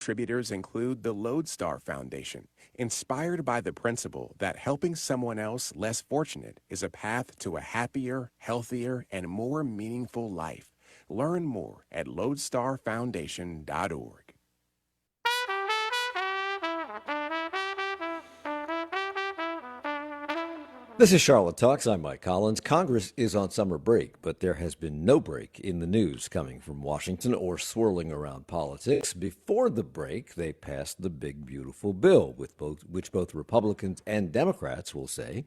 contributors include the Lodestar Foundation, inspired by the principle that helping someone else less fortunate is a path to a happier, healthier, and more meaningful life. Learn more at lodestarfoundation.org. This is Charlotte Talks. I'm Mike Collins. Congress is on summer break, but there has been no break in the news coming from Washington or swirling around politics. Before the break, they passed the big, beautiful bill, which both Republicans and Democrats will say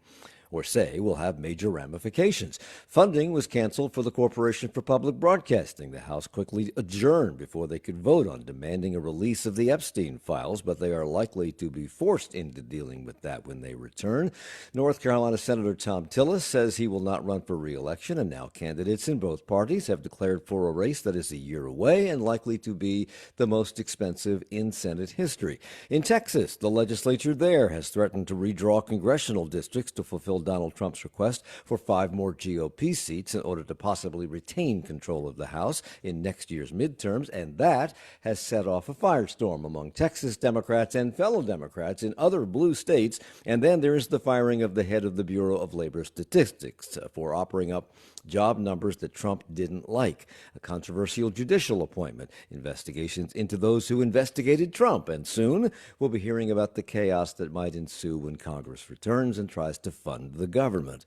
will have major ramifications. Funding was canceled for the Corporation for Public Broadcasting. The House quickly adjourned before they could vote on demanding a release of the Epstein files, but they are likely to be forced into dealing with that when they return. North Carolina Senator Tom Tillis says he will not run for re-election, and now candidates in both parties have declared for a race that is a year away and likely to be the most expensive in Senate history. In Texas, the legislature there has threatened to redraw congressional districts to fulfill Donald Trump's request for 5 more GOP seats in order to possibly retain control of the House in next year's midterms, and that has set off a firestorm among Texas Democrats and fellow Democrats in other blue states. And then there is the firing of the head of the Bureau of Labor Statistics for offering up job numbers that Trump didn't like, a controversial judicial appointment, investigations into those who investigated Trump, and soon we'll be hearing about the chaos that might ensue when Congress returns and tries to fund the government.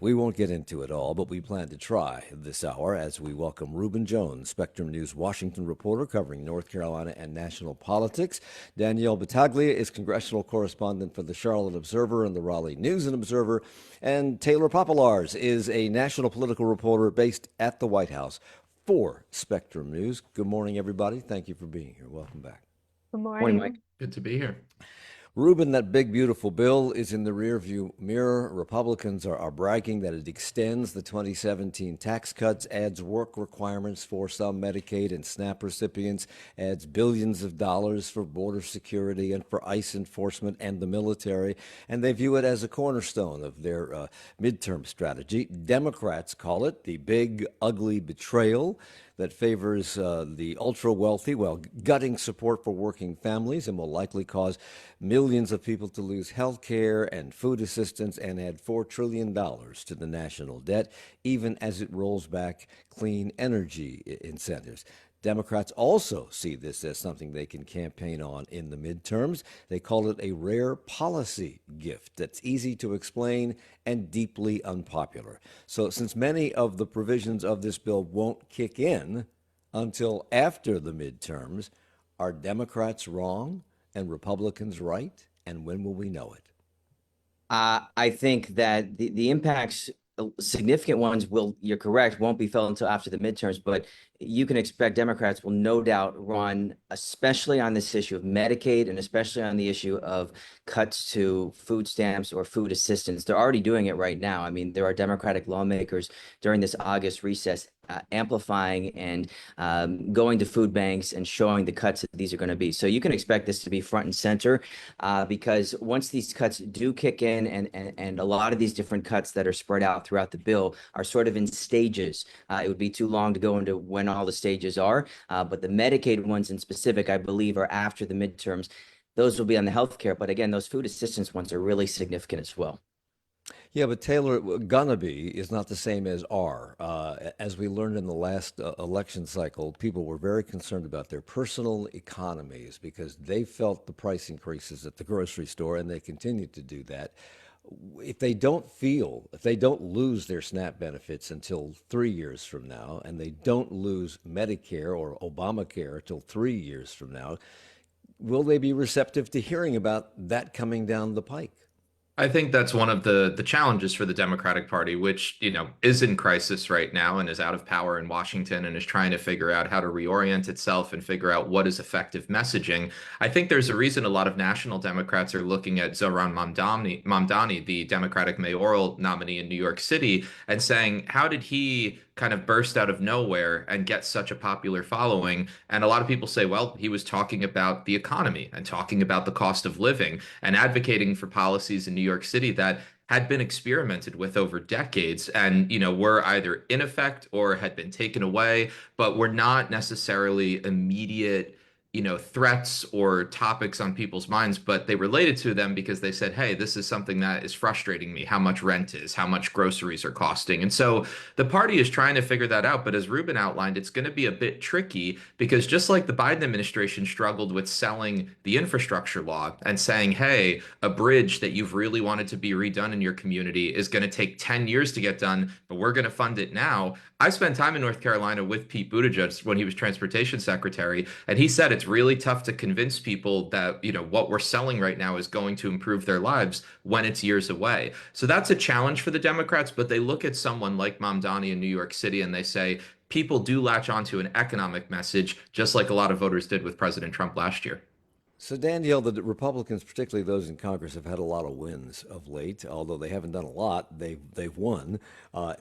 We won't get into it all, but we plan to try this hour as we welcome Reuben Jones, Spectrum News Washington reporter covering North Carolina and national politics. Danielle Battaglia is congressional correspondent for the Charlotte Observer and the Raleigh News Observer. And Taylor Popielarz is a national political reporter based at the White House for Spectrum News. Good morning, everybody. Thank you for being here. Welcome back. Good morning. Morning, Mike. Good to be here. Reuben, that big, beautiful bill is in the rearview mirror. Republicans are bragging that it extends the 2017 tax cuts, adds work requirements for some Medicaid and SNAP recipients, adds billions of dollars for border security and for ICE enforcement and the military, and they view it as a cornerstone of their midterm strategy. Democrats call it the big, ugly betrayal that favors the ultra-wealthy while gutting support for working families and will likely cause millions of people to lose health care and food assistance and add $4 trillion to the national debt, even as it rolls back clean energy incentives. Democrats also see this as something they can campaign on in the midterms. They call it a rare policy gift that's easy to explain and deeply unpopular. So since many of the provisions of this bill won't kick in until after the midterms, are Democrats wrong and Republicans right? And when will we know it? I think that the impacts, significant ones, you're correct, won't be felt until after the midterms, but you can expect Democrats will no doubt run, especially on this issue of Medicaid and especially on the issue of cuts to food stamps or food assistance. They're already doing it right now. I mean, there are Democratic lawmakers during this August recess amplifying and going to food banks and showing the cuts that these are going to be. So you can expect this to be front and center because once these cuts do kick in, and a lot of these different cuts that are spread out throughout the bill are sort of in stages. It would be too long to go into when all the stages are, but the Medicaid ones in specific, I believe, are after the midterms. Those will be on the healthcare, but again, those food assistance ones are really significant as well. Yeah, but Taylor, gonna be is not the same as are. As we learned in the last election cycle, people were very concerned about their personal economies because they felt the price increases at the grocery store, and they continue to do that. If they don't lose their SNAP benefits until 3 years from now, and they don't lose Medicare or Obamacare until 3 years from now, will they be receptive to hearing about that coming down the pike? I think that's one of the challenges for the Democratic Party, which, is in crisis right now and is out of power in Washington and is trying to figure out how to reorient itself and figure out what is effective messaging. I think there's a reason a lot of national Democrats are looking at Zohran Mamdani, the Democratic mayoral nominee in New York City, and saying, how did he kind of burst out of nowhere and get such a popular following? And a lot of people say, well, he was talking about the economy and talking about the cost of living and advocating for policies in New York City that had been experimented with over decades and, were either in effect or had been taken away, but were not necessarily immediate threats or topics on people's minds, but they related to them because they said, hey, this is something that is frustrating me, how much rent is, how much groceries are costing. And so the party is trying to figure that out. But as Reuben outlined, it's going to be a bit tricky because just like the Biden administration struggled with selling the infrastructure law and saying, hey, a bridge that you've really wanted to be redone in your community is going to take 10 years to get done, but we're going to fund it now. I spent time in North Carolina with Pete Buttigieg when he was transportation secretary, and he said it's really tough to convince people that, what we're selling right now is going to improve their lives when it's years away. So that's a challenge for the Democrats, but they look at someone like Mamdani in New York City and they say, people do latch onto an economic message, just like a lot of voters did with President Trump last year. So, Danielle, the Republicans, particularly those in Congress, have had a lot of wins of late. Although they haven't done a lot, they've won.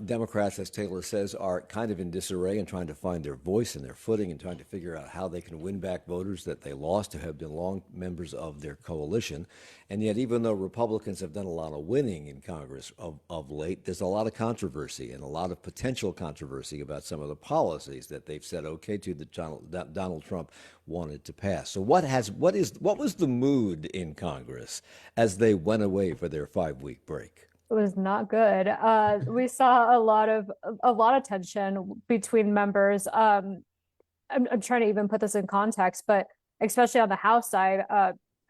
Democrats, as Taylor says, are kind of in disarray and trying to find their voice and their footing and trying to figure out how they can win back voters that they lost who have been long members of their coalition. And yet, even though Republicans have done a lot of winning in Congress of late, there's a lot of controversy and a lot of potential controversy about some of the policies that they've said okay to that Donald Trump wanted to pass. So what was the mood in Congress as they went away for their 5-week break? It was not good. We saw a lot of tension between members. I'm trying to even put this in context, but especially on the House side,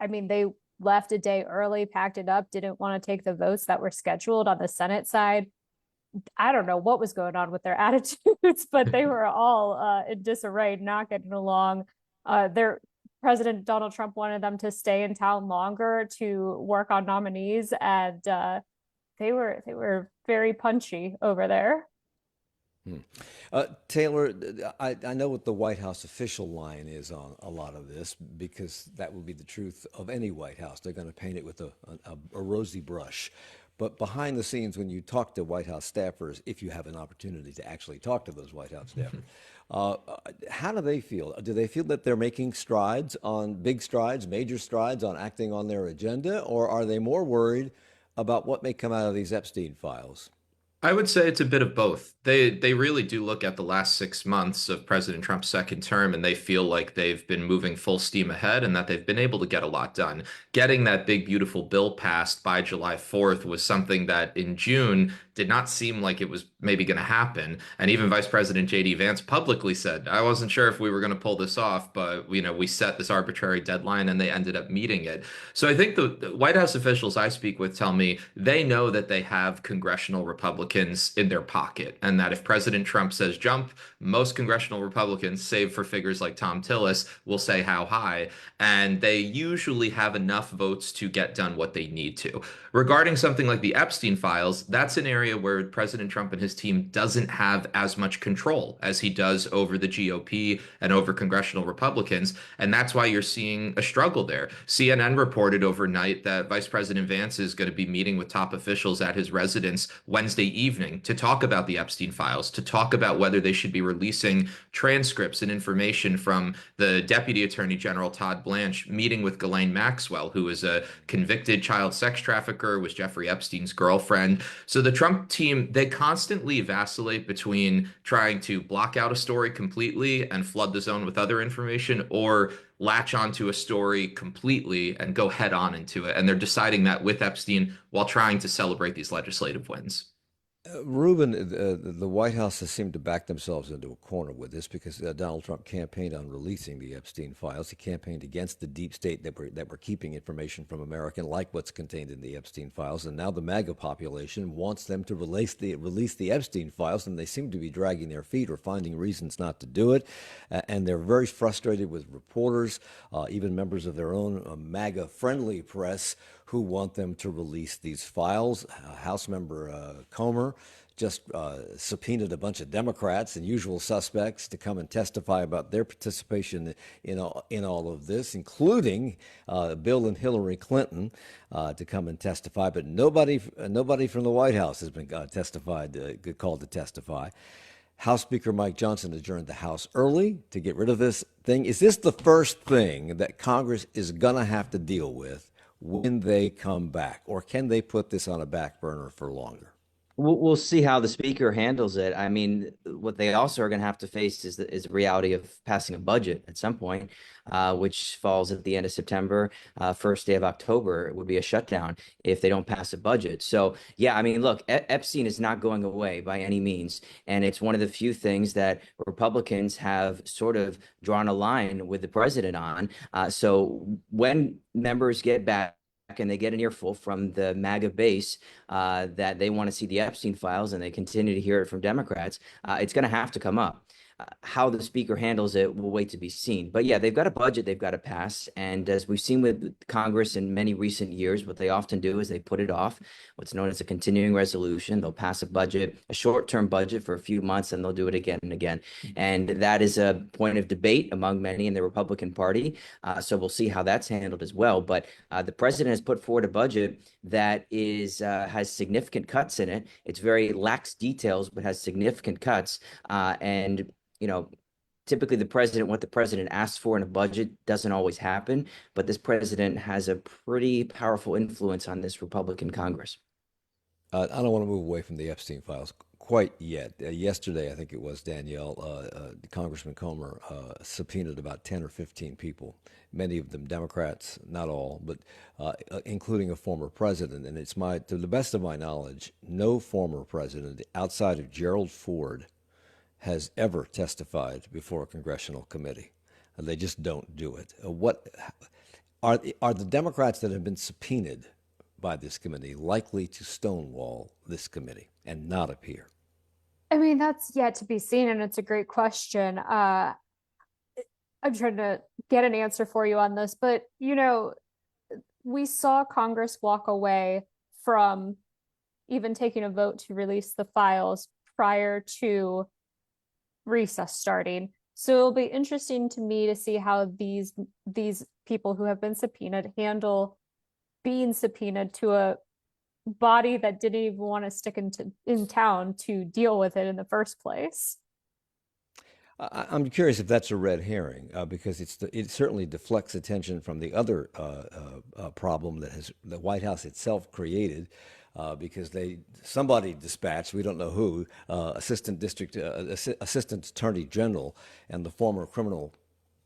they left a day early, packed it up, didn't want to take the votes that were scheduled. On the Senate side, I don't know what was going on with their attitudes, but they were all in disarray, not getting along. Their President Donald Trump wanted them to stay in town longer to work on nominees, and they were very punchy over there. Taylor, I know what the White House official line is on a lot of this, because that would be the truth of any White House. They're going to paint it with a rosy brush. But behind the scenes, when you talk to White House staffers, if you have an opportunity to actually talk to those White House staffers, how do they feel? Do they feel that they're making major strides on acting on their agenda, or are they more worried about what may come out of these Epstein files? I would say it's a bit of both. They really do look at the last 6 months of President Trump's second term, and they feel like they've been moving full steam ahead and that they've been able to get a lot done. Getting that big, beautiful bill passed by July 4th was something that in June did not seem like it was maybe going to happen. And even Vice President J.D. Vance publicly said, I wasn't sure if we were going to pull this off, but we set this arbitrary deadline and they ended up meeting it. So I think the White House officials I speak with tell me they know that they have congressional Republicans in their pocket, and that if President Trump says jump, most congressional Republicans, save for figures like Tom Tillis, will say how high, and they usually have enough votes to get done what they need to. Regarding something like the Epstein files, that's an area where President Trump and his team doesn't have as much control as he does over the GOP and over congressional Republicans, and that's why you're seeing a struggle there. CNN reported overnight that Vice President Vance is going to be meeting with top officials at his residence Wednesday evening to talk about the Epstein files, to talk about whether they should be releasing transcripts and information from the Deputy Attorney General Todd Blanche meeting with Ghislaine Maxwell, who is a convicted child sex trafficker, was Jeffrey Epstein's girlfriend. So the Trump team, they constantly vacillate between trying to block out a story completely and flood the zone with other information, or latch onto a story completely and go head on into it. And they're deciding that with Epstein while trying to celebrate these legislative wins. Reuben, the White House has seemed to back themselves into a corner with this, because Donald Trump campaigned on releasing the Epstein files. He campaigned against the deep state that were keeping information from America, like what's contained in the Epstein files. And now the MAGA population wants them to release the Epstein files, and they seem to be dragging their feet or finding reasons not to do it. And they're very frustrated with reporters, even members of their own MAGA-friendly press, who want them to release these files. House member Comer just subpoenaed a bunch of Democrats and usual suspects to come and testify about their participation in all of this, including Bill and Hillary Clinton to come and testify. But nobody from the White House has been called to testify. House Speaker Mike Johnson adjourned the House early to get rid of this thing. Is this the first thing that Congress is going to have to deal with when they come back, or can they put this on a back burner for longer? We'll see how the speaker handles it. I mean, what they also are going to have to face is the reality of passing a budget at some point, which falls at the end of September, first day of October. It would be a shutdown if they don't pass a budget. So, yeah, I mean, look, Epstein is not going away by any means. And it's one of the few things that Republicans have sort of drawn a line with the president on. So when members get back, and they get an earful from the MAGA base that they want to see the Epstein files, and they continue to hear it from Democrats, it's going to have to come up. How the speaker handles it will wait to be seen. But yeah, they've got a budget they've got to pass. And as we've seen with Congress in many recent years, what they often do is they put it off, what's known as a continuing resolution. They'll pass a budget, a short-term budget for a few months, and they'll do it again and again. And that is a point of debate among many in the Republican Party. So we'll see how that's handled as well. But the president has put forward a budget that is has significant cuts in it. It's very lax details, but has significant cuts. And typically what the president asks for in a budget doesn't always happen, but this president has a pretty powerful influence on this Republican Congress. I don't want to move away from the Epstein files quite yet. Yesterday, I think it was, Danielle, Congressman Comer subpoenaed about 10 or 15 people, many of them Democrats, not all, but including a former president. And to the best of my knowledge, no former president outside of Gerald Ford has ever testified before a congressional committee. They just don't do it. What are the Democrats that have been subpoenaed by this committee likely to stonewall this committee and not appear? I mean, that's yet to be seen, and it's a great question. I'm trying to get an answer for you on this, but we saw Congress walk away from even taking a vote to release the files prior to recess starting. So it'll be interesting to me to see how these people who have been subpoenaed handle being subpoenaed to a body that didn't even want to stick in town to deal with it in the first place. I'm curious if that's a red herring, because it certainly deflects attention from the other problem that the White House itself created. Because somebody dispatched, we don't know who, Assistant Attorney General and the former criminal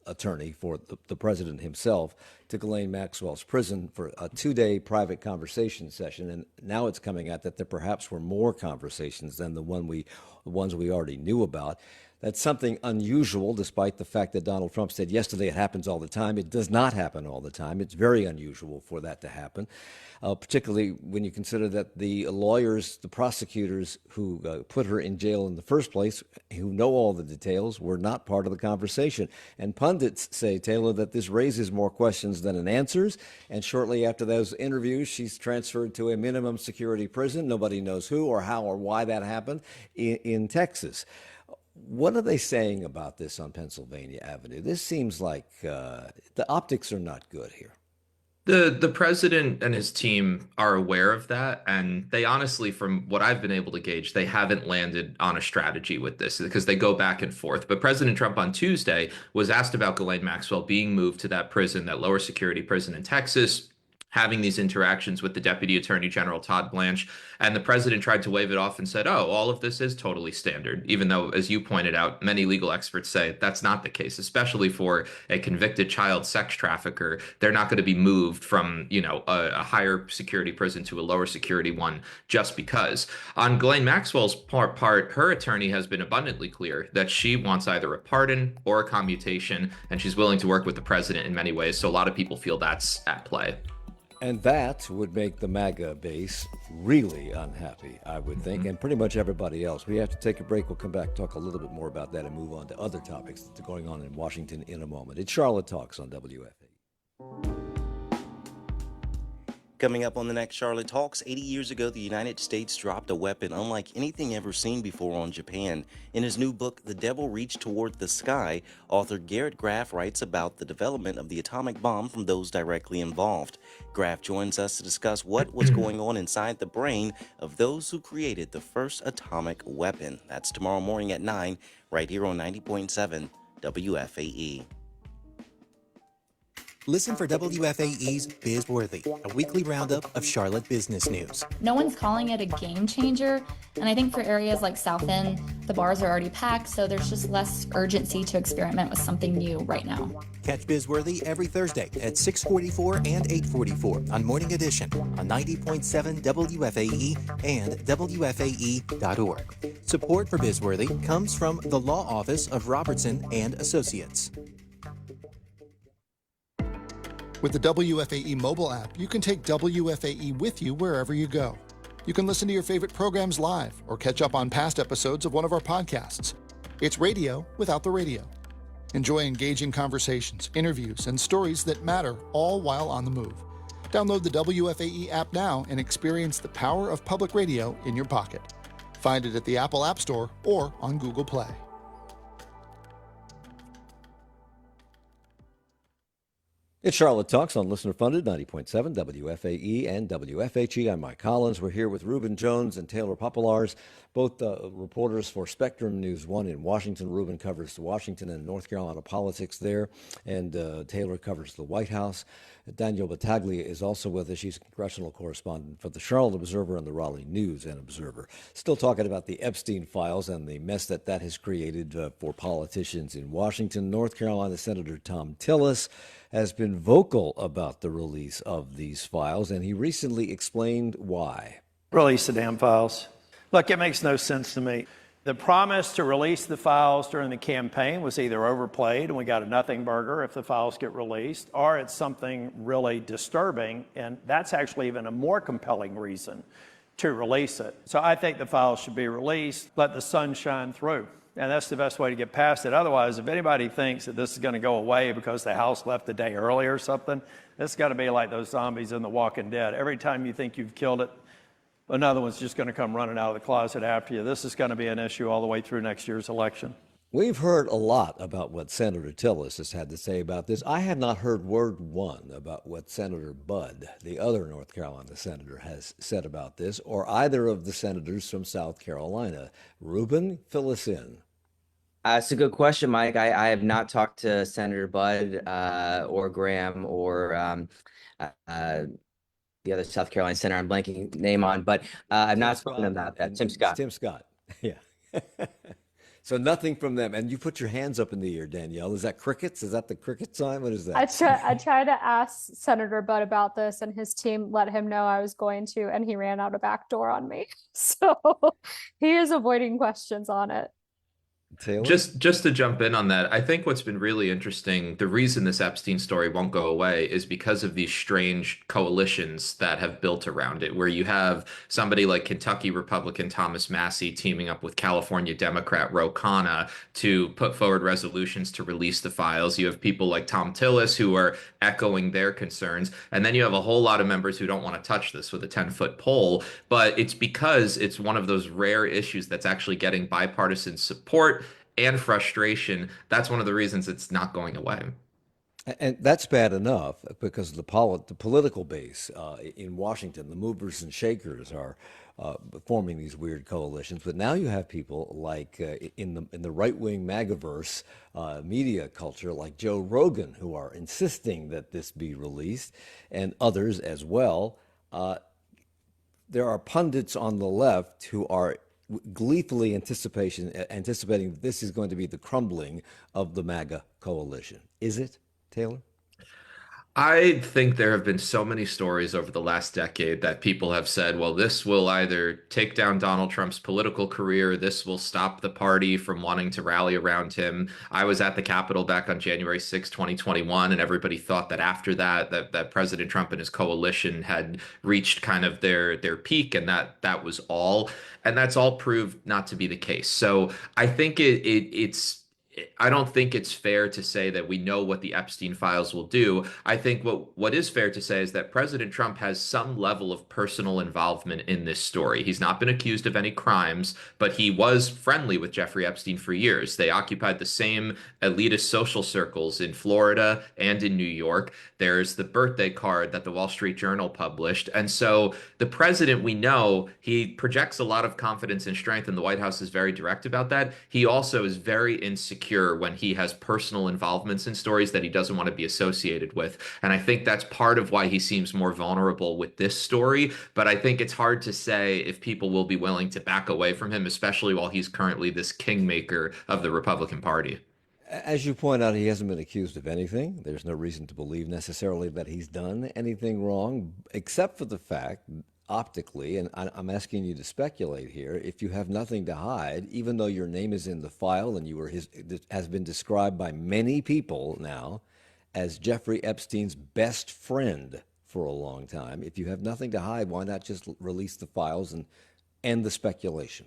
attorney for the president himself to Ghislaine Maxwell's prison for a 2-day private conversation session. And now it's coming out that there perhaps were more conversations than the ones we already knew about. That's something unusual, despite the fact that Donald Trump said yesterday it happens all the time. It does not happen all the time. It's very unusual for that to happen, particularly when you consider that the lawyers, the prosecutors who put her in jail in the first place, who know all the details, were not part of the conversation. And pundits say, Taylor, that this raises more questions than it answers. And shortly after those interviews, she's transferred to a minimum security prison. Nobody knows who or how or why that happened in Texas. What are they saying about this on Pennsylvania Avenue? This seems like the optics are not good here. The president and his team are aware of that, and they honestly, from what I've been able to gauge, they haven't landed on a strategy with this because they go back and forth. But President Trump on Tuesday was asked about Ghislaine Maxwell being moved to that prison, that lower security prison in Texas, having these interactions with the Deputy Attorney General, Todd Blanche, and the president tried to wave it off and said, oh, all of this is totally standard, even though, as you pointed out, many legal experts say that's not the case, especially for a convicted child sex trafficker. They're not going to be moved from, a higher security prison to a lower security one just because. On Ghislaine Maxwell's part, her attorney has been abundantly clear that she wants either a pardon or a commutation, and she's willing to work with the president in many ways. So a lot of people feel that's at play. And that would make the MAGA base really unhappy, I would think, and pretty much everybody else. We have to take a break. We'll come back, talk a little bit more about that, and move on to other topics that are going on in Washington in a moment. It's Charlotte Talks on WFAE. Coming up on the next Charlotte Talks, 80 years ago, the United States dropped a weapon unlike anything ever seen before on Japan. In his new book, The Devil Reached Toward the Sky, author Garrett Graff writes about the development of the atomic bomb from those directly involved. Graff joins us to discuss what was going on inside the brain of those who created the first atomic weapon. That's tomorrow morning at 9, right here on 90.7 WFAE. Listen for WFAE's Bizworthy, a weekly roundup of Charlotte business news. No one's calling it a game changer, and I think for areas like South End, the bars are already packed, so there's just less urgency to experiment with something new right now. Catch Bizworthy every Thursday at 6:44 and 8:44 on Morning Edition on 90.7 WFAE and WFAE.org. Support for Bizworthy comes from the Law Office of Robertson and Associates. With the WFAE mobile app, you can take WFAE with you wherever you go. You can listen to your favorite programs live or catch up on past episodes of one of our podcasts. It's radio without the radio. Enjoy engaging conversations, interviews, and stories that matter, all while on the move. Download the WFAE app now and experience the power of public radio in your pocket. Find it at the Apple App Store or on Google Play. It's Charlotte Talks on listener-funded 90.7 WFAE and WFHE. I'm Mike Collins. We're here with Reuben Jones and Taylor Popielarz, both reporters for Spectrum News 1 in Washington. Reuben covers Washington and North Carolina politics there, and Taylor covers the White House. Danielle Battaglia is also with us. She's a congressional correspondent for the Charlotte Observer and the Raleigh News and Observer. Still talking about the Epstein files and the mess that has created for politicians in Washington. North Carolina Senator Thom Tillis has been vocal about the release of these files, and he recently explained why. Release the damn files. Look, it makes no sense to me. The promise to release the files during the campaign was either overplayed and we got a nothing burger if the files get released, or it's something really disturbing, and that's actually even a more compelling reason to release it. So I think the files should be released, let the sun shine through. And that's the best way to get past it. Otherwise, if anybody thinks that this is going to go away because the House left a day early or something, it's got to be like those zombies in The Walking Dead. Every time you think you've killed it, another one's just going to come running out of the closet after you. This is going to be an issue all the way through next year's election. We've heard a lot about what Senator Tillis has had to say about this. I have not heard word one about what Senator Budd, the other North Carolina senator, has said about this, or either of the senators from South Carolina. Reuben, fill us in. It's a good question, Mike. I have not talked to Senator Budd or Graham or the other South Carolina senator I'm blanking name on, but I've not spoken about that. Tim Scott. Tim Scott, yeah. So nothing from them. And you put your hands up in the air, Danielle. Is that crickets? Is that the cricket sign? What is that? I tried to ask Senator Budd about this, and his team let him know I was going to, and he ran out a back door on me. So he is avoiding questions on it. Taylor? Just to jump in on that, I think what's been really interesting, the reason this Epstein story won't go away is because of these strange coalitions that have built around it, where you have somebody like Kentucky Republican Thomas Massie teaming up with California Democrat Ro Khanna to put forward resolutions to release the files. You have people like Thom Tillis who are echoing their concerns. And then you have a whole lot of members who don't want to touch this with a 10-foot pole. But it's because it's one of those rare issues that's actually getting bipartisan support and frustration. That's one of the reasons it's not going away. And that's bad enough because the political base in Washington, the movers and shakers are forming these weird coalitions. But now you have people like in the right-wing MAGAverse media culture, like Joe Rogan, who are insisting that this be released, and others as well. There are pundits on the left who are gleefully anticipating that this is going to be the crumbling of the MAGA coalition. Is it, Taylor? I think there have been so many stories over the last decade that people have said, well, this will either take down Donald Trump's political career, this will stop the party from wanting to rally around him. I was at the Capitol back on January 6, 2021, and everybody thought that after that President Trump and his coalition had reached kind of their peak, and that was all. And that's all proved not to be the case. So I think I don't think it's fair to say that we know what the Epstein files will do. I think what is fair to say is that President Trump has some level of personal involvement in this story. He's not been accused of any crimes, but he was friendly with Jeffrey Epstein for years. They occupied the same elitist social circles in Florida and in New York. There's the birthday card that the Wall Street Journal published. And so the president, we know, he projects a lot of confidence and strength, and the White House is very direct about that. He also is very insecure insecure when he has personal involvements in stories that he doesn't want to be associated with. And I think that's part of why he seems more vulnerable with this story. But I think it's hard to say if people will be willing to back away from him, especially while he's currently this kingmaker of the Republican Party. As you point out, he hasn't been accused of anything. There's no reason to believe necessarily that he's done anything wrong, except for the fact, optically, and I'm asking you to speculate here, if you have nothing to hide, even though your name is in the file and you were has been described by many people now as Jeffrey Epstein's best friend for a long time, if you have nothing to hide, why not just release the files and end the speculation?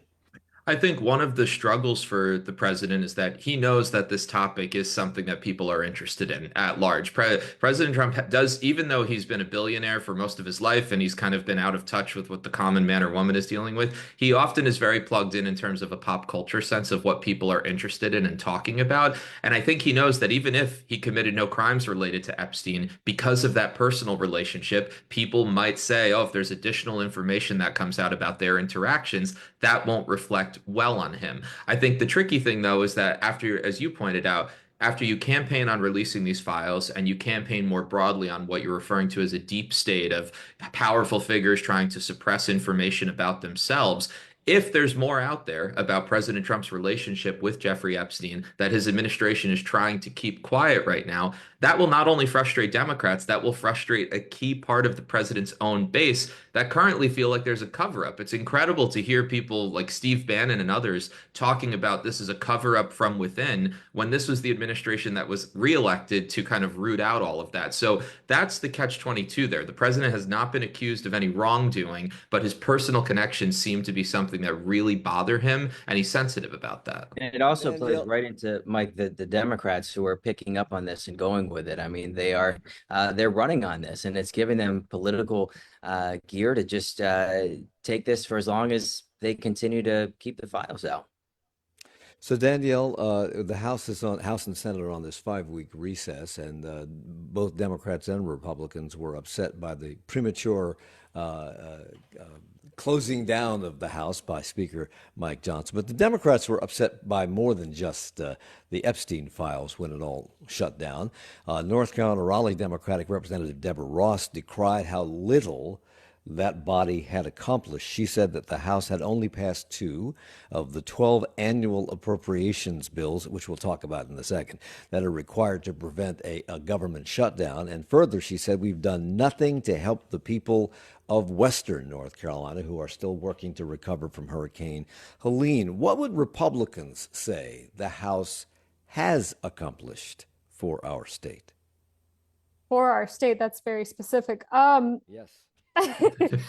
I think one of the struggles for the president is that he knows that this topic is something that people are interested in at large. President Trump does, even though he's been a billionaire for most of his life and he's kind of been out of touch with what the common man or woman is dealing with, he often is very plugged in terms of a pop culture sense of what people are interested in and talking about. And I think he knows that even if he committed no crimes related to Epstein, because of that personal relationship, people might say, oh, if there's additional information that comes out about their interactions, that won't reflect well on him. I think the tricky thing, though, is that after, as you pointed out, after you campaign on releasing these files and you campaign more broadly on what you're referring to as a deep state of powerful figures trying to suppress information about themselves, if there's more out there about President Trump's relationship with Jeffrey Epstein that his administration is trying to keep quiet right now, that will not only frustrate Democrats, that will frustrate a key part of the president's own base that currently feel like there's a cover-up. It's incredible to hear people like Steve Bannon and others talking about this as a cover-up from within when this was the administration that was reelected to kind of root out all of that. So that's the catch-22 there. The president has not been accused of any wrongdoing, but his personal connections seem to be something that really bother him, and he's sensitive about that. And it also plays right into, Mike, the Democrats who are picking up on this and going with it. I mean, they're running on this, and it's giving them political gear to just take this for as long as they continue to keep the files out. So Danielle, the House and Senate are on this 5-week recess, and both Democrats and Republicans were upset by the premature closing down of the House by Speaker Mike Johnson. But the Democrats were upset by more than just the Epstein files when it all shut down. North Carolina Raleigh Democratic Representative Deborah Ross decried how little that body had accomplished. She said that the House had only passed 2 of the 12 annual appropriations bills, which we'll talk about in a second, that are required to prevent a government shutdown. And further, she said, we've done nothing to help the people of Western North Carolina who are still working to recover from Hurricane Helene. What would Republicans say the House has accomplished for our state? For our state, that's very specific. Yes. And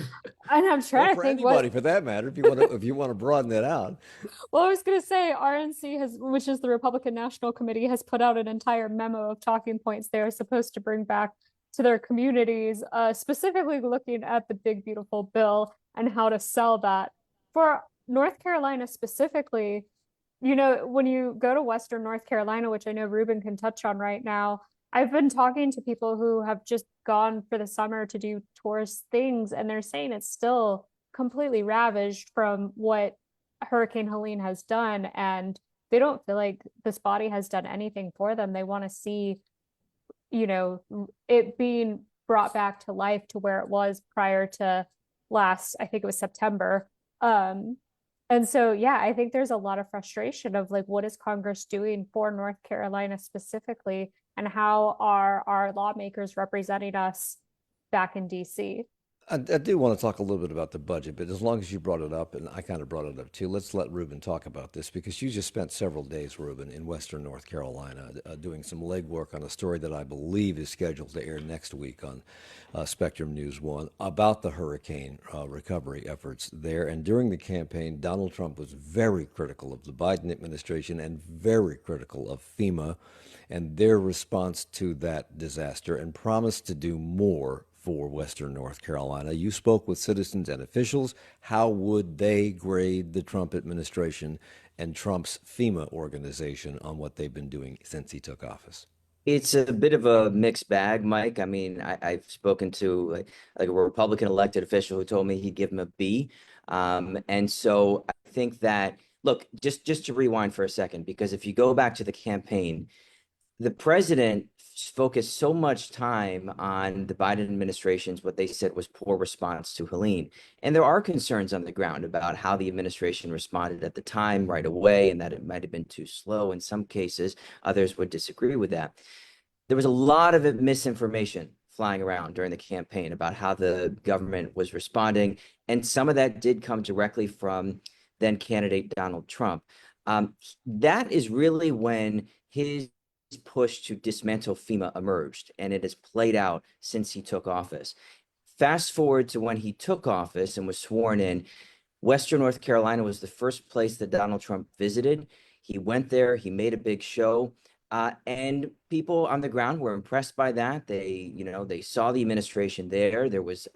I'm trying to for think anybody for that matter, if you want to broaden that out. Well, I was going to say RNC which is the Republican National Committee, has put out an entire memo of talking points they are supposed to bring back to their communities, specifically looking at the big beautiful bill and how to sell that. For North Carolina specifically, when you go to Western North Carolina, which I know Reuben can touch on right now, I've been talking to people who have just gone for the summer to do tourist things, and they're saying it's still completely ravaged from what Hurricane Helene has done, and they don't feel like this body has done anything for them. They want to see, it being brought back to life to where it was prior to last, I think it was September. And so, yeah, I think there's a lot of frustration of like, what is Congress doing for North Carolina specifically? And how are our lawmakers representing us back in DC? I do want to talk a little bit about the budget, but as long as you brought it up, and I kind of brought it up too, let's let Reuben talk about this, because you just spent several days, Reuben, in Western North Carolina doing some legwork on a story that I believe is scheduled to air next week on Spectrum News 1 about the hurricane recovery efforts there. And during the campaign, Donald Trump was very critical of the Biden administration and very critical of FEMA and their response to that disaster, and promised to do more for Western North Carolina. You spoke with citizens and officials. How would they grade the Trump administration and Trump's FEMA organization on what they've been doing since he took office? It's a bit of a mixed bag, Mike. I mean, I've spoken to like a Republican elected official who told me he'd give him a B. And so I think that, look, just to rewind for a second, because if you go back to the campaign, the president focused so much time on the Biden administration's, what they said was poor response to Helene. And there are concerns on the ground about how the administration responded at the time right away, and that it might have been too slow in some cases. Others would disagree with that. There was a lot of misinformation flying around during the campaign about how the government was responding. And some of that did come directly from then candidate Donald Trump. That is really when his push to dismantle FEMA emerged, and it has played out since he took office. Fast forward to when he took office and was sworn in, Western North Carolina was the first place that Donald Trump visited. He went there, he made a big show, and people on the ground were impressed by that. They saw the administration there. There was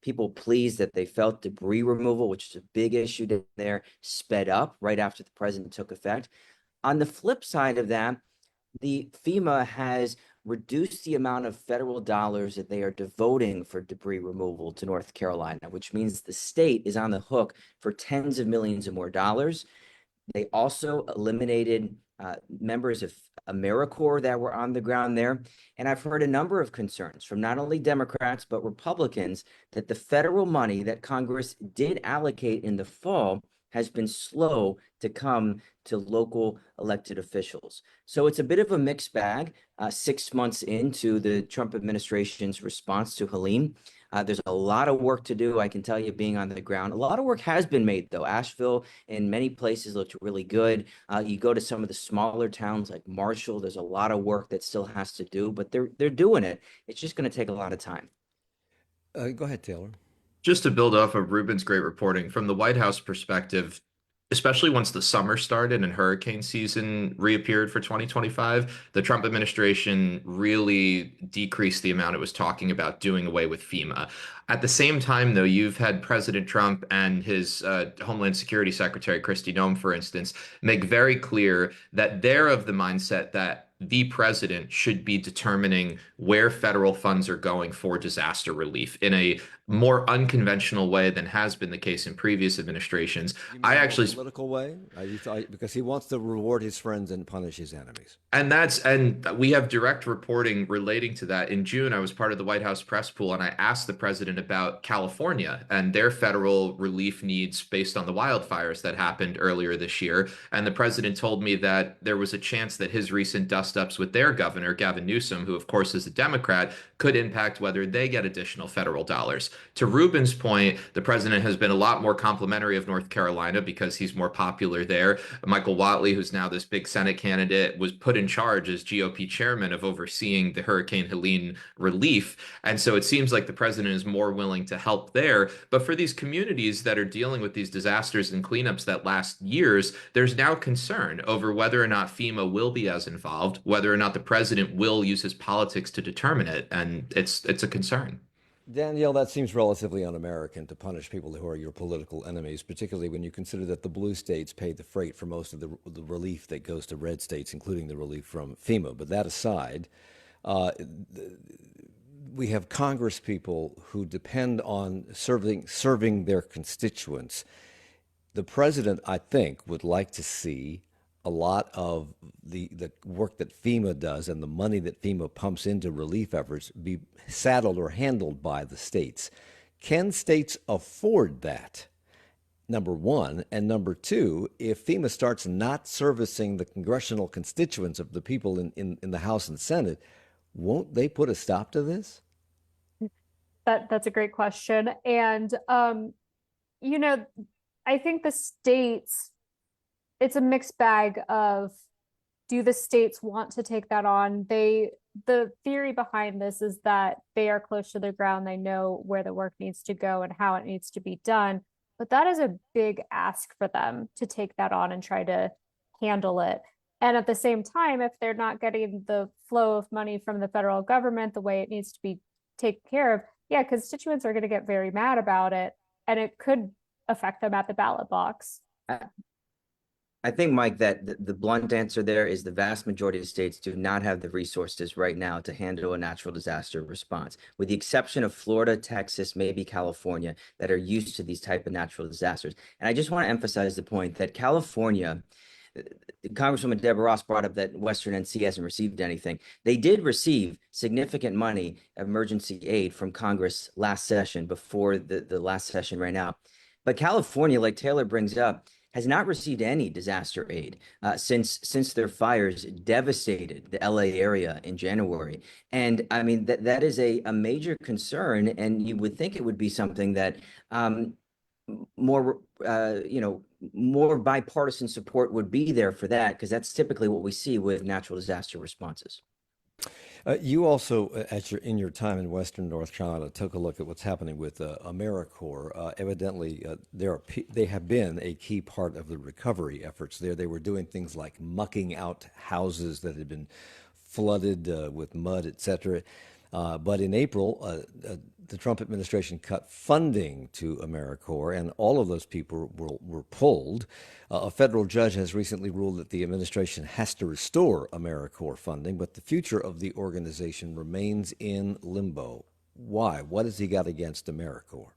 people pleased that they felt debris removal, which is a big issue there, sped up right after the president took effect. On the flip side of that, the FEMA has reduced the amount of federal dollars that they are devoting for debris removal to North Carolina, which means the state is on the hook for tens of millions of more dollars. They also eliminated members of AmeriCorps that were on the ground there. And I've heard a number of concerns from not only Democrats, but Republicans that the federal money that Congress did allocate in the fall has been slow to come to local elected officials. So it's a bit of a mixed bag 6 months into the Trump administration's response to Helene. There's a lot of work to do, I can tell you, being on the ground. A lot of work has been made, though. Asheville, in many places, looked really good. You go to some of the smaller towns like Marshall, there's a lot of work that still has to do, but they're doing it. It's just going to take a lot of time. Go ahead, Taylor. Just to build off of Reuben's great reporting, from the White House perspective, especially once the summer started and hurricane season reappeared for 2025, the Trump administration really decreased the amount it was talking about doing away with FEMA. At the same time, though, you've had President Trump and his Homeland Security Secretary, Kristi Noem, for instance, make very clear that they're of the mindset that the president should be determining where federal funds are going for disaster relief in a more unconventional way than has been the case in previous administrations. I actually political way, because he wants to reward his friends and punish his enemies. And we have direct reporting relating to that. In June, I was part of the White House press pool, and I asked the president about California and their federal relief needs based on the wildfires that happened earlier this year. And the president told me that there was a chance that his recent dust-ups with their governor, Gavin Newsom, who of course is a Democrat, could impact whether they get additional federal dollars. To Reuben's point, the president has been a lot more complimentary of North Carolina because he's more popular there. Michael Whatley, who's now this big Senate candidate, was put in charge as GOP chairman of overseeing the Hurricane Helene relief. And so it seems like the president is more willing to help there. But for these communities that are dealing with these disasters and cleanups that last years, there's now concern over whether or not FEMA will be as involved, whether or not the president will use his politics to determine it. And it's a concern. Danielle, that seems relatively un-American to punish people who are your political enemies, particularly when you consider that the blue states pay the freight for most of the relief that goes to red states, including the relief from FEMA. But that aside, we have Congress people who depend on serving their constituents. The president, I think, would like to see a lot of the work that FEMA does and the money that FEMA pumps into relief efforts be saddled or handled by the states. Can states afford that? Number one. And number two, if FEMA starts not servicing the congressional constituents of the people in the House and Senate, won't they put a stop to this? That's a great question. And, I think the states, it's a mixed bag of, do the states want to take that on? The theory behind this is that they are close to the ground. They know where the work needs to go and how it needs to be done. But that is a big ask for them to take that on and try to handle it. And at the same time, if they're not getting the flow of money from the federal government the way it needs to be taken care of, yeah, constituents are going to get very mad about it, and it could affect them at the ballot box. I think, Mike, that the blunt answer there is the vast majority of states do not have the resources right now to handle a natural disaster response, with the exception of Florida, Texas, maybe California, that are used to these type of natural disasters. And I just want to emphasize the point that California, Congresswoman Deborah Ross brought up that Western NC hasn't received anything. They did receive significant money, emergency aid from Congress last session, before the last session right now. But California, like Taylor brings up, has not received any disaster aid since their fires devastated the LA area in January. And I mean, that is a major concern. And you would think it would be something that more bipartisan support would be there for that, because that's typically what we see with natural disaster responses. You also, in your time in Western North Carolina, took a look at what's happening with AmeriCorps. Evidently, they have been a key part of the recovery efforts there. They were doing things like mucking out houses that had been flooded with mud, et cetera. But in April, the Trump administration cut funding to AmeriCorps, and all of those people were pulled. A federal judge has recently ruled that the administration has to restore AmeriCorps funding, but the future of the organization remains in limbo. Why? What has he got against AmeriCorps?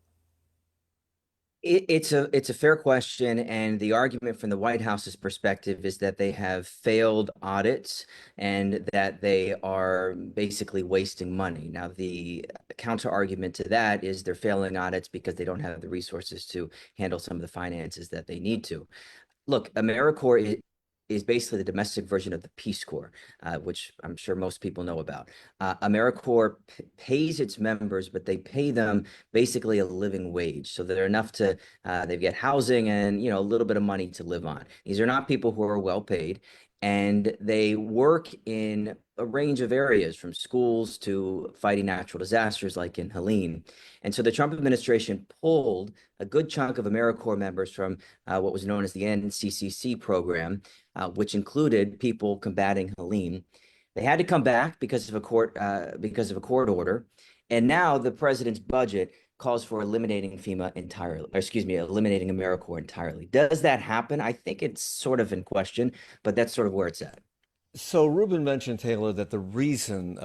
It's a fair question, and the argument from the White House's perspective is that they have failed audits and that they are basically wasting money. Now, the counter argument to that is they're failing audits because they don't have the resources to handle some of the finances that they need to. Look, AmeriCorps is basically the domestic version of the Peace Corps, which I'm sure most people know about. AmeriCorps pays its members, but they pay them basically a living wage. So they're enough to, they get housing and, a little bit of money to live on. These are not people who are well paid, and they work in a range of areas, from schools to fighting natural disasters like in Helene. And so the Trump administration pulled a good chunk of AmeriCorps members from what was known as the NCCC program, which included people combating Helene. They had to come back because of a court order. And now the president's budget calls for eliminating eliminating AmeriCorps entirely. Does that happen? I think it's sort of in question, but that's sort of where it's at. So Reuben mentioned, Taylor, that the reason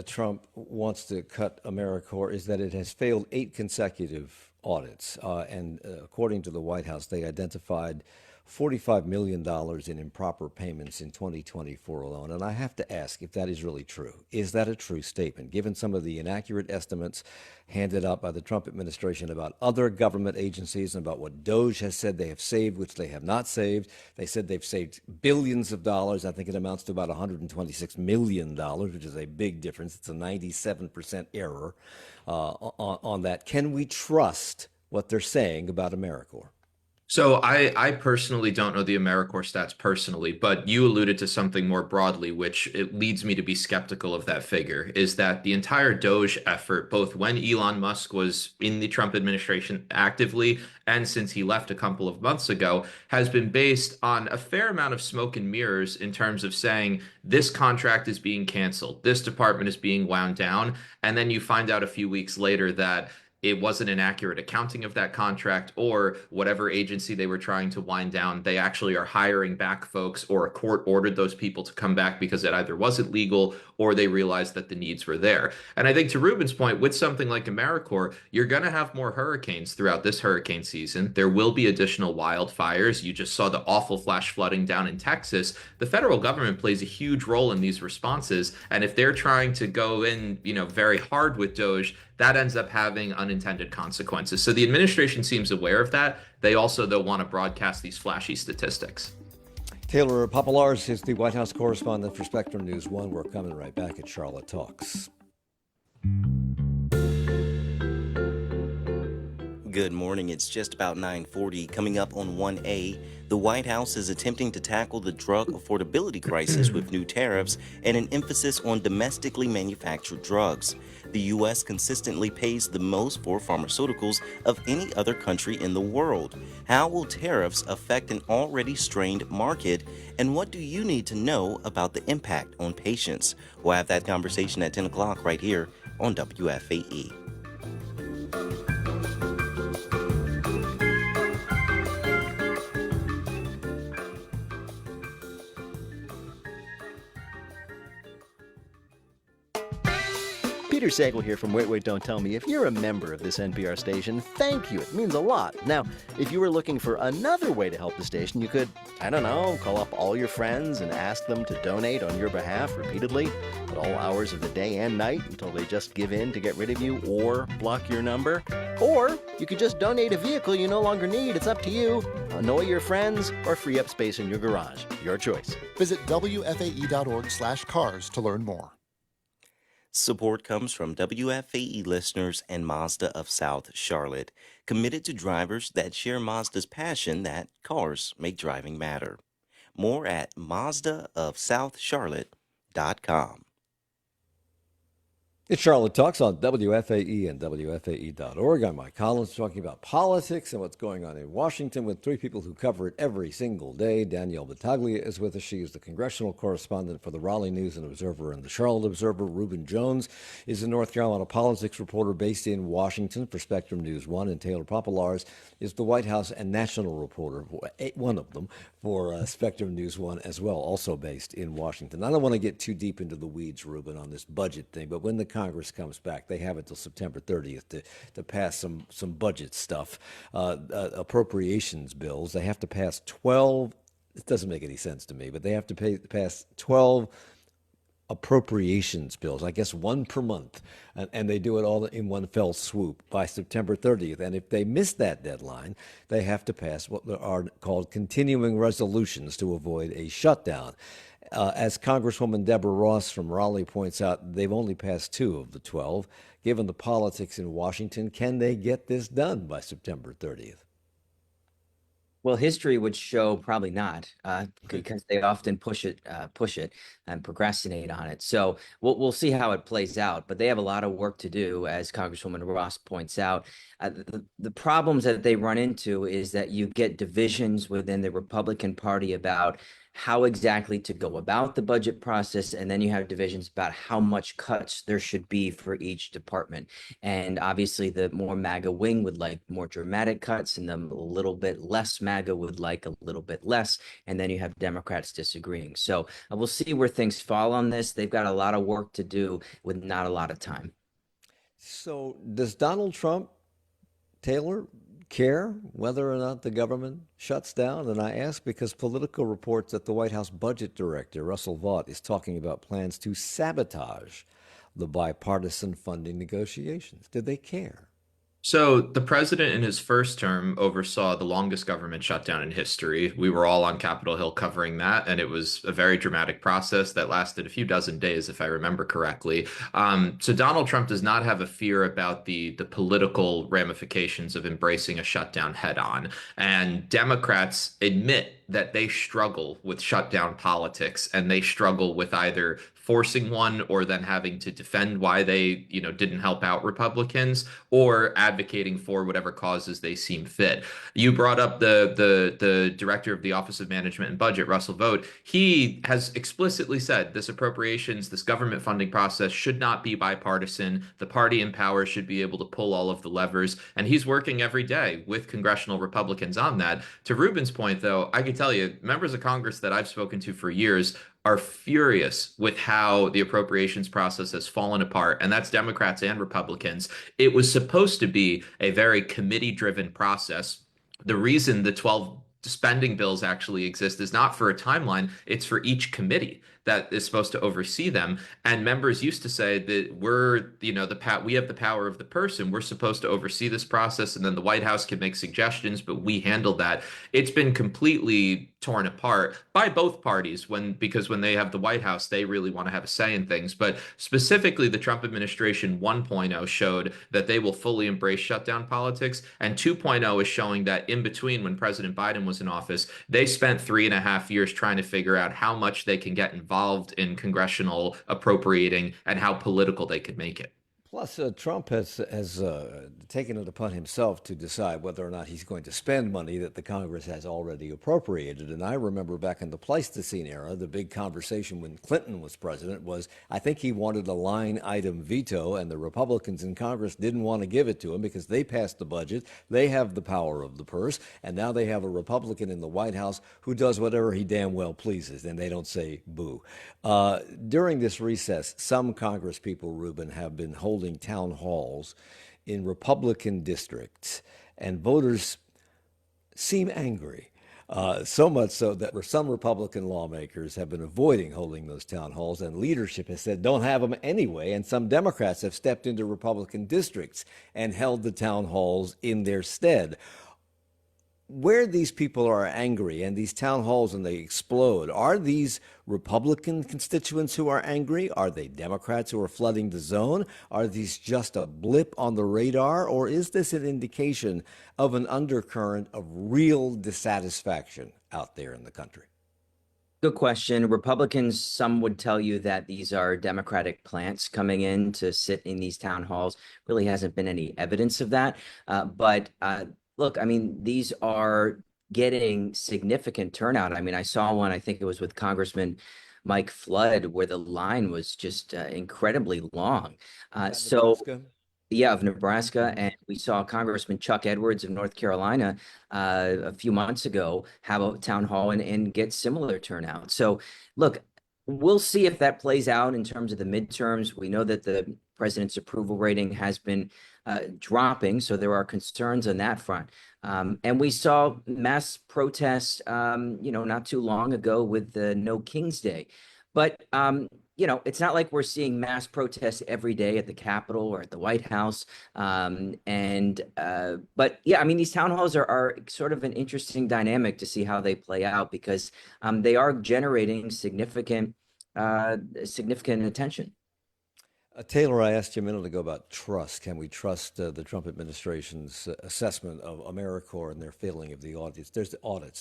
Trump wants to cut AmeriCorps is that it has failed 8 consecutive audits. And according to the White House, they identified $45 million in improper payments in 2024 alone. And I have to ask if that is really true. Is that a true statement, given some of the inaccurate estimates handed out by the Trump administration about other government agencies and about what DOJ has said they have saved, which they have not saved? They said they've saved billions of dollars. I think it amounts to about $126 million, which is a big difference. It's a 97% error on that. Can we trust what they're saying about AmeriCorps? So I personally don't know the AmeriCorps stats personally, but you alluded to something more broadly, which it leads me to be skeptical of that figure, is that the entire DOJ effort, both when Elon Musk was in the Trump administration actively and since he left a couple of months ago, has been based on a fair amount of smoke and mirrors in terms of saying this contract is being canceled, this department is being wound down, and then you find out a few weeks later that it wasn't an accurate accounting of that contract, or whatever agency they were trying to wind down, they actually are hiring back folks, or a court ordered those people to come back because it either wasn't legal or they realized that the needs were there. And I think, to Reuben's point, with something like AmeriCorps, you're going to have more hurricanes throughout this hurricane season. There will be additional wildfires. You just saw the awful flash flooding down in Texas. The federal government plays a huge role in these responses. And if they're trying to go in, very hard with DOJ, that ends up having unintended consequences. So the administration seems aware of that. They also, though, want to broadcast these flashy statistics. Taylor Popielarz is the White House correspondent for Spectrum News 1. We're coming right back at Charlotte Talks. Good morning. It's just about 9:40. Coming up on 1A, the White House is attempting to tackle the drug affordability crisis with new tariffs and an emphasis on domestically manufactured drugs. The U.S. consistently pays the most for pharmaceuticals of any other country in the world. How will tariffs affect an already strained market? And what do you need to know about the impact on patients? We'll have that conversation at 10 o'clock right here on WFAE. Peter Sagal here from Wait, Wait, Don't Tell Me. If you're a member of this NPR station, thank you. It means a lot. Now, if you were looking for another way to help the station, you could, I don't know, call up all your friends and ask them to donate on your behalf repeatedly at all hours of the day and night until they just give in to get rid of you or block your number. Or you could just donate a vehicle you no longer need. It's up to you. Annoy your friends or free up space in your garage. Your choice. Visit WFAE.org/cars to learn more. Support comes from WFAE listeners and Mazda of South Charlotte, committed to drivers that share Mazda's passion that cars make driving matter. More at mazdaofsouthcharlotte.com. It's Charlotte Talks on WFAE and WFAE.org. I'm Mike Collins, talking about politics and what's going on in Washington with three people who cover it every single day. Danielle Battaglia is with us. She is the congressional correspondent for the Raleigh News and Observer and the Charlotte Observer. Reuben Jones is a North Carolina politics reporter based in Washington for Spectrum News 1. And Taylor Popielarz is the White House and national reporter, one of them, for Spectrum News 1 as well, also based in Washington. I don't want to get too deep into the weeds, Reuben, on this budget thing, but when the Congress comes back, they have until September 30th to pass some budget stuff, appropriations bills. They have to pass 12. It doesn't make any sense to me, but they have to pass 12 appropriations bills, I guess one per month, and they do it all in one fell swoop by September 30th. And if they miss that deadline, they have to pass what are called continuing resolutions to avoid a shutdown. As Congresswoman Deborah Ross from Raleigh points out, they've only passed 2 of the 12. Given the politics in Washington, can they get this done by September 30th? Well, history would show probably not, because they often push it and procrastinate on it. So we'll see how it plays out. But they have a lot of work to do, as Congresswoman Ross points out. The problems that they run into is that you get divisions within the Republican Party about how exactly to go about the budget process, and then you have divisions about how much cuts there should be for each department. And obviously the more MAGA wing would like more dramatic cuts, and the little bit less MAGA would like a little bit less, and then you have Democrats disagreeing. So we'll see where things fall on this. They've got a lot of work to do with not a lot of time. So does Donald Trump, Taylor, care whether or not the government shuts down? And I ask because Politico reports that the White House budget director, Russell Vought, is talking about plans to sabotage the bipartisan funding negotiations. Do they care? So the president in his first term oversaw the longest government shutdown in history. We were all on Capitol Hill covering that, and it was a very dramatic process that lasted a few dozen days, if I remember correctly. So Donald Trump does not have a fear about the political ramifications of embracing a shutdown head on. And Democrats admit that they struggle with shutdown politics, and they struggle with either forcing one or then having to defend why they, didn't help out Republicans, or advocating for whatever causes they seem fit. You brought up the director of the Office of Management and Budget, Russell Vought. He has explicitly said this government funding process should not be bipartisan. The party in power should be able to pull all of the levers, and he's working every day with congressional Republicans on that. To Reuben's point, though, I can tell you, members of Congress that I've spoken to for years are furious with how the appropriations process has fallen apart, and that's Democrats and Republicans. It was supposed to be a very committee-driven process. The reason the 12 spending bills actually exist is not for a timeline, it's for each committee that is supposed to oversee them. And members used to say that we have the power of the person. We're supposed to oversee this process, and then the White House can make suggestions, but we handle that. It's been completely torn apart by both parties because when they have the White House, they really want to have a say in things. But specifically, the Trump administration 1.0 showed that they will fully embrace shutdown politics, and 2.0 is showing that in between, when President Biden was in office, they spent 3.5 years trying to figure out how much they can get involved in congressional appropriating and how political they could make it. Plus, Trump has taken it upon himself to decide whether or not he's going to spend money that the Congress has already appropriated. And I remember back in the Pleistocene era, the big conversation when Clinton was president was, I think he wanted a line item veto, and the Republicans in Congress didn't want to give it to him because they passed the budget, they have the power of the purse, and now they have a Republican in the White House who does whatever he damn well pleases, and they don't say boo. During this recess, some Congress people, Reuben, have been holding town halls in Republican districts, and voters seem angry. So much so that some Republican lawmakers have been avoiding holding those town halls, and leadership has said don't have them anyway. And some Democrats have stepped into Republican districts and held the town halls in their stead. Where these people are angry and these town halls and they explode, are these Republican constituents who are angry? Are they Democrats who are flooding the zone? Are these just a blip on the radar? Or is this an indication of an undercurrent of real dissatisfaction out there in the country? Good question. Republicans, some would tell you that these are Democratic plants coming in to sit in these town halls. Really hasn't been any evidence of that. Look, I mean, these are getting significant turnout. I mean, I saw one, I think it was with Congressman Mike Flood, where the line was just incredibly long. Yeah, of Nebraska. And we saw Congressman Chuck Edwards of North Carolina a few months ago have a town hall and get similar turnout. So look, we'll see if that plays out in terms of the midterms. We know that the president's approval rating has been dropping, so there are concerns on that front. And we saw mass protests, not too long ago with the No King's Day. But, it's not like we're seeing mass protests every day at the Capitol or at the White House. But yeah, I mean, these town halls are sort of an interesting dynamic to see how they play out because they are generating significant attention. Taylor, I asked you a minute ago about trust. Can we trust the Trump administration's assessment of AmeriCorps and their failing of the audits?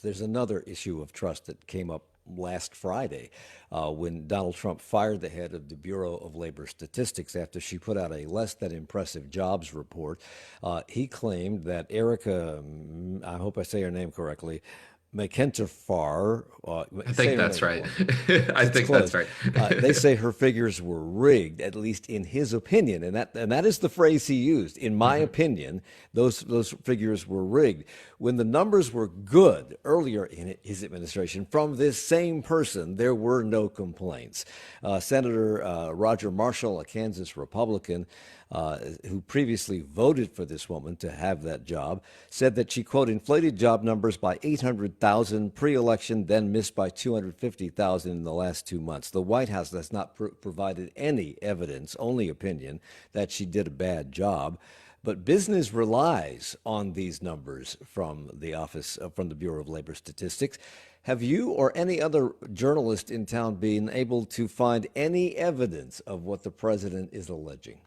There's another issue of trust that came up last Friday when Donald Trump fired the head of the Bureau of Labor Statistics after she put out a less than impressive jobs report. He claimed that Erica, I hope I say her name correctly, McIntyre. I think that's right. I think that's right. They say her figures were rigged, at least in his opinion, and that is the phrase he used. In my opinion, those figures were rigged. When the numbers were good earlier in his administration, from this same person, there were no complaints. Senator Roger Marshall, a Kansas Republican, who previously voted for this woman to have that job, said that she, quote, inflated job numbers by 800,000 pre-election, then missed by 250,000 in the last 2 months. The White House has not provided any evidence, only opinion, that she did a bad job. But business relies on these numbers from the office, from the Bureau of Labor Statistics. Have you or any other journalist in town been able to find any evidence of what the president is alleging?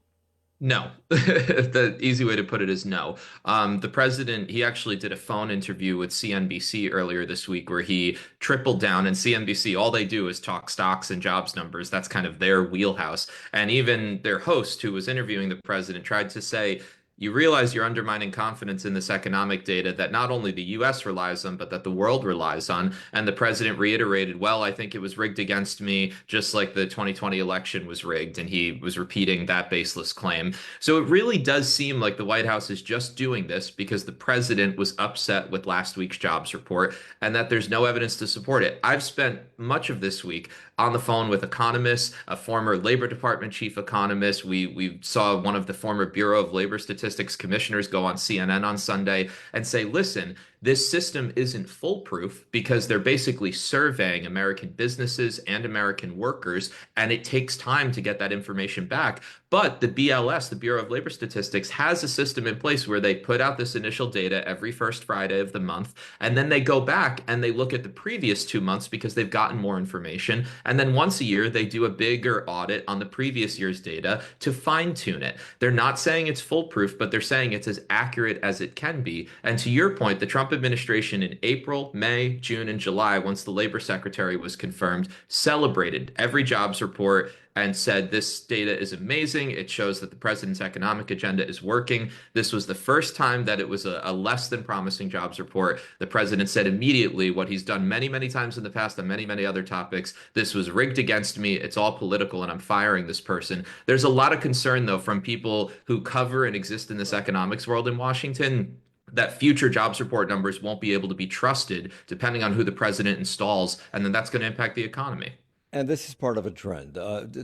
No, the easy way to put it is no. The president, he actually did a phone interview with CNBC earlier this week where he tripled down, and CNBC, all they do is talk stocks and jobs numbers. That's kind of their wheelhouse. And even their host who was interviewing the president tried to say, you realize you're undermining confidence in this economic data that not only the U.S. relies on, but that the world relies on. And the president reiterated, well, I think it was rigged against me, just like the 2020 election was rigged. And he was repeating that baseless claim. So it really does seem like the White House is just doing this because the president was upset with last week's jobs report and that there's no evidence to support it. I've spent much of this week on the phone with economists, a former Labor Department chief economist. We saw one of the former Bureau of Labor Statistics commissioners go on CNN on Sunday and say, listen, this system isn't foolproof because they're basically surveying American businesses and American workers, and it takes time to get that information back. But the BLS, the Bureau of Labor Statistics, has a system in place where they put out this initial data every first Friday of the month, and then they go back and they look at the previous 2 months because they've gotten more information. And then once a year, they do a bigger audit on the previous year's data to fine-tune it. They're not saying it's foolproof, but they're saying it's as accurate as it can be. And to your point, the Trump administration in April, May, June, and July, once the labor secretary was confirmed, celebrated every jobs report, and said this data is amazing. It shows that the president's economic agenda is working. This was the first time that it was a less than promising jobs report. The president said immediately what he's done many, many times in the past on many, many other topics. This was rigged against me. It's all political, and I'm firing this person. There's a lot of concern, though, from people who cover and exist in this economics world in Washington that future jobs report numbers won't be able to be trusted depending on who the president installs, and then that's going to impact the economy. And this is part of a trend.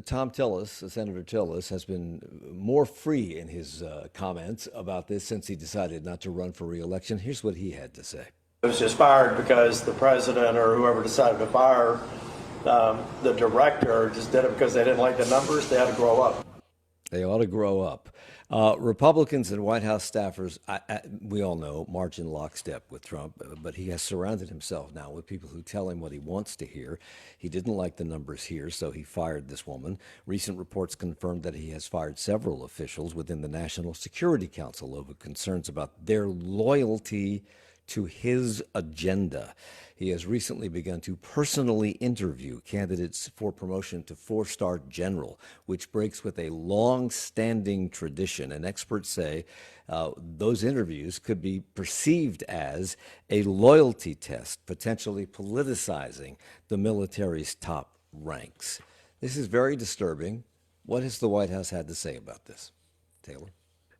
Tom Tillis, Senator Tillis, has been more free in his comments about this since he decided not to run for re-election. Here's what he had to say. It was just fired because the president or whoever decided to fire the director just did it because they didn't like the numbers. They had to grow up. They ought to grow up. Republicans and White House staffers, we all know, march in lockstep with Trump, but he has surrounded himself now with people who tell him what he wants to hear. He didn't like the numbers here, so he fired this woman. Recent reports confirmed that he has fired several officials within the National Security Council over concerns about their loyalty to his agenda. He has recently begun to personally interview candidates for promotion to four-star general, which breaks with a long-standing tradition. And experts say those interviews could be perceived as a loyalty test, potentially politicizing the military's top ranks. This is very disturbing. What has the White House had to say about this, Taylor?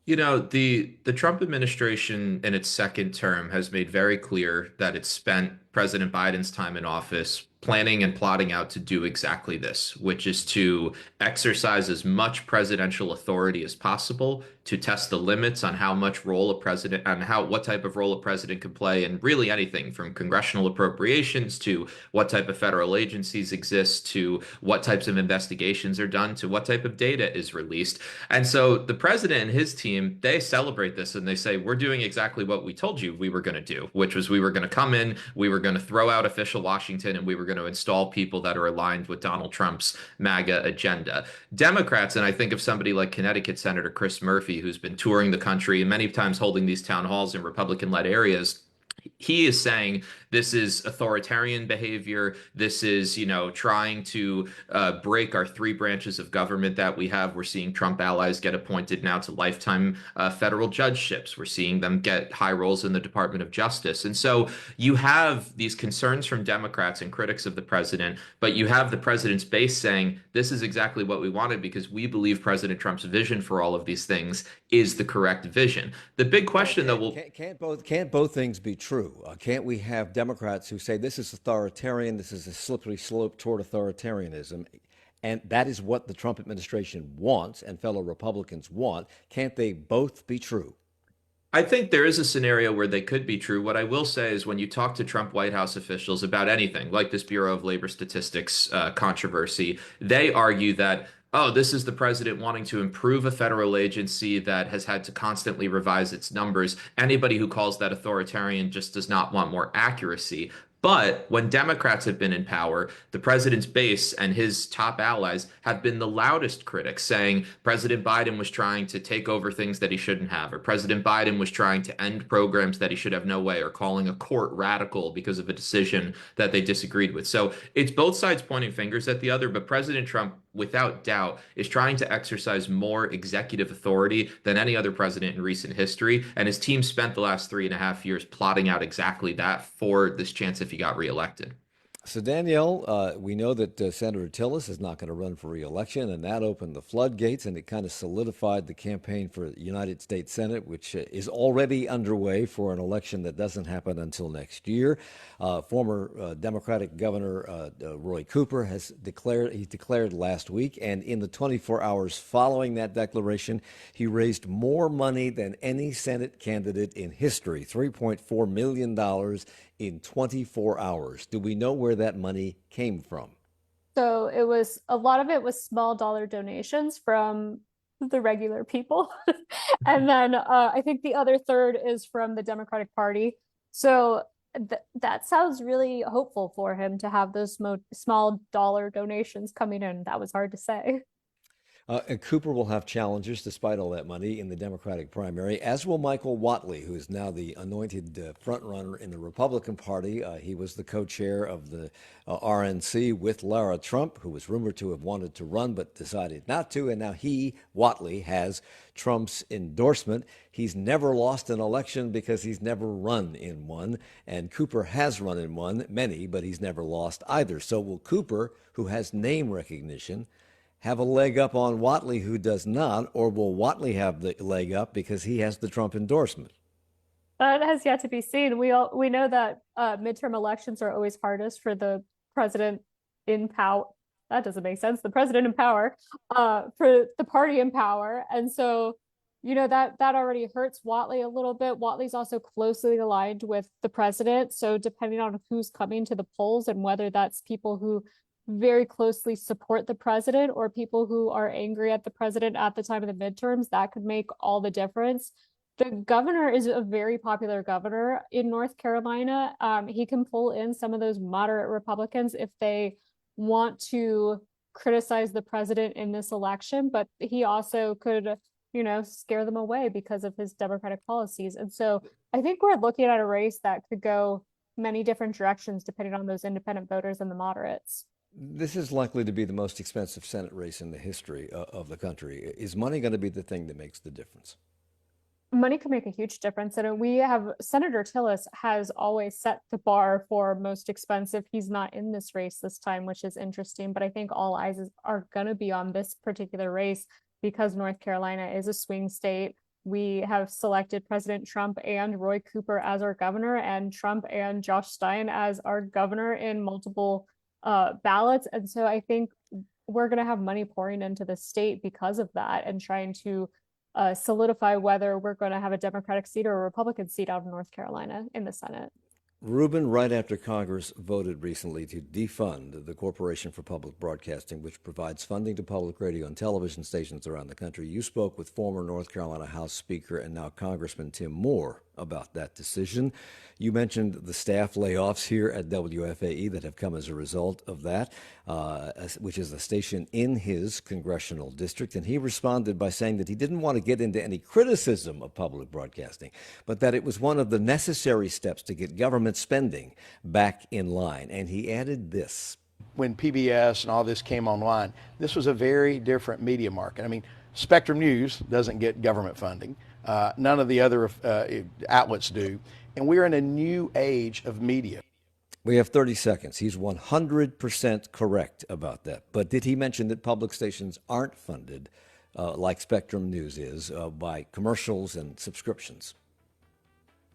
You know, the Trump administration in its second term has made very clear that it spent President Biden's time in office planning and plotting out to do exactly this, which is to exercise as much presidential authority as possible, to test the limits on how much role a president and what type of role a president can play in really anything from congressional appropriations to what type of federal agencies exist to what types of investigations are done to what type of data is released. And so the president and his team, they celebrate this and they say, we're doing exactly what we told you we were going to do, which was we were going to come in, we were going to throw out official Washington, and we were going to install people that are aligned with Donald Trump's MAGA agenda. Democrats, and I think of somebody like Connecticut Senator Chris Murphy, who's been touring the country and many times holding these town halls in Republican-led areas, he is saying this is authoritarian behavior. This is, trying to break our three branches of government that we have. We're seeing Trump allies get appointed now to lifetime federal judgeships. We're seeing them get high roles in the Department of Justice. And so you have these concerns from Democrats and critics of the president, but you have the president's base saying this is exactly what we wanted because we believe President Trump's vision for all of these things is the correct vision. The big question, though, can't both things be true? Can't we have Democrats who say this is authoritarian, this is a slippery slope toward authoritarianism, and that is what the Trump administration wants and fellow Republicans want? Can't they both be true? I think there is a scenario where they could be true. What I will say is when you talk to Trump White House officials about anything like this Bureau of Labor Statistics controversy, they argue that this is the president wanting to improve a federal agency that has had to constantly revise its numbers. Anybody who calls that authoritarian just does not want more accuracy. But when Democrats have been in power, the president's base and his top allies have been the loudest critics, saying President Biden was trying to take over things that he shouldn't have, or President Biden was trying to end programs that he should have no way, or calling a court radical because of a decision that they disagreed with. So it's both sides pointing fingers at the other, but President Trump, without doubt, is trying to exercise more executive authority than any other president in recent history. And his team spent the last 3.5 years plotting out exactly that for this chance if he got reelected. So, Danielle, we know that Senator Tillis is not going to run for re-election, and that opened the floodgates, and it kind of solidified the campaign for the United States Senate, which is already underway for an election that doesn't happen until next year. Former Democratic Governor Roy Cooper has declared last week, and in the 24 hours following that declaration, he raised more money than any Senate candidate in history, $3.4 million in 24 hours. Do we know where that money came from? So a lot of it was small dollar donations from the regular people. And then I think the other third is from the Democratic Party. So that sounds really hopeful for him to have those small dollar donations coming in. That was hard to say. And Cooper will have challengers despite all that money in the Democratic primary, as will Michael Whatley, who is now the anointed frontrunner in the Republican Party. He was the co-chair of the RNC with Lara Trump, who was rumored to have wanted to run but decided not to. And now Whatley, has Trump's endorsement. He's never lost an election because he's never run in one. And Cooper has run in one, many, but he's never lost either. So will Cooper, who has name recognition, have a leg up on Whatley, who does not, or will Whatley have the leg up because he has the Trump endorsement? That has yet to be seen. We know that midterm elections are always hardest for the president in power. That doesn't make sense. The president in power, for the party in power, and so that already hurts Whatley a little bit. Whatley's also closely aligned with the president, so depending on who's coming to the polls and whether that's people who very closely support the president or people who are angry at the president at the time of the midterms, that could make all the difference. The governor is a very popular governor in North Carolina. He can pull in some of those moderate Republicans if they want to criticize the president in this election, but he also could, scare them away because of his Democratic policies. And so I think we're looking at a race that could go many different directions depending on those independent voters and the moderates. This is likely to be the most expensive Senate race in the history of the country. Is money going to be the thing that makes the difference? Money can make a huge difference. And Senator Tillis has always set the bar for most expensive. He's not in this race this time, which is interesting, but I think all eyes are going to be on this particular race because North Carolina is a swing state. We have selected President Trump and Roy Cooper as our governor, and Trump and Josh Stein as our governor in multiple ballots. And so I think we're going to have money pouring into the state because of that and trying to solidify whether we're going to have a Democratic seat or a Republican seat out of North Carolina in the Senate. Reuben, right after Congress voted recently to defund the Corporation for Public Broadcasting, which provides funding to public radio and television stations around the country, you spoke with former North Carolina House Speaker and now Congressman Tim Moore about that decision. You mentioned the staff layoffs here at WFAE that have come as a result of that, which is a station in his congressional district. And he responded by saying that he didn't want to get into any criticism of public broadcasting, but that it was one of the necessary steps to get government spending back in line. And he added this. When PBS and all this came online, this was a very different media market. I mean, Spectrum News doesn't get government funding. None of the other outlets do. And we're in a new age of media. We have 30 seconds. He's 100% correct about that. But did he mention that public stations aren't funded, like Spectrum News is, by commercials and subscriptions?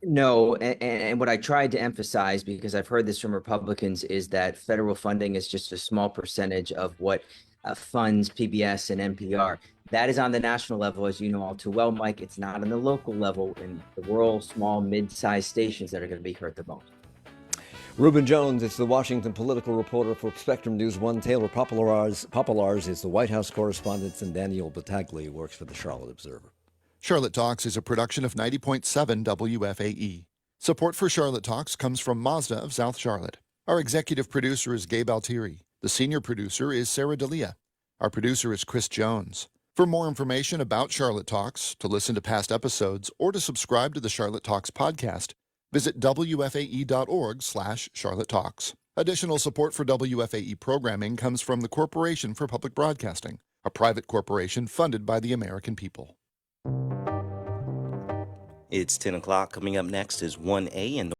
No, and what I tried to emphasize, because I've heard this from Republicans, is that federal funding is just a small percentage of what funds PBS and NPR. That is on the national level, as you know all too well, Mike. It's not on the local level in the rural, small, mid-sized stations that are going to be hurt the most. Reuben Jones is the Washington political reporter for Spectrum News 1. Taylor Popielarz is the White House correspondent, and Danielle Battaglia works for the Charlotte Observer. Charlotte Talks is a production of 90.7 WFAE. Support for Charlotte Talks comes from Mazda of South Charlotte. Our executive producer is Gabe Altieri. The senior producer is Sarah D'Elia. Our producer is Chris Jones. For more information about Charlotte Talks, to listen to past episodes, or to subscribe to the Charlotte Talks podcast, visit WFAE.org/Charlotte Talks. Additional support for WFAE programming comes from the Corporation for Public Broadcasting, a private corporation funded by the American people. It's 10 o'clock. Coming up next is 1A and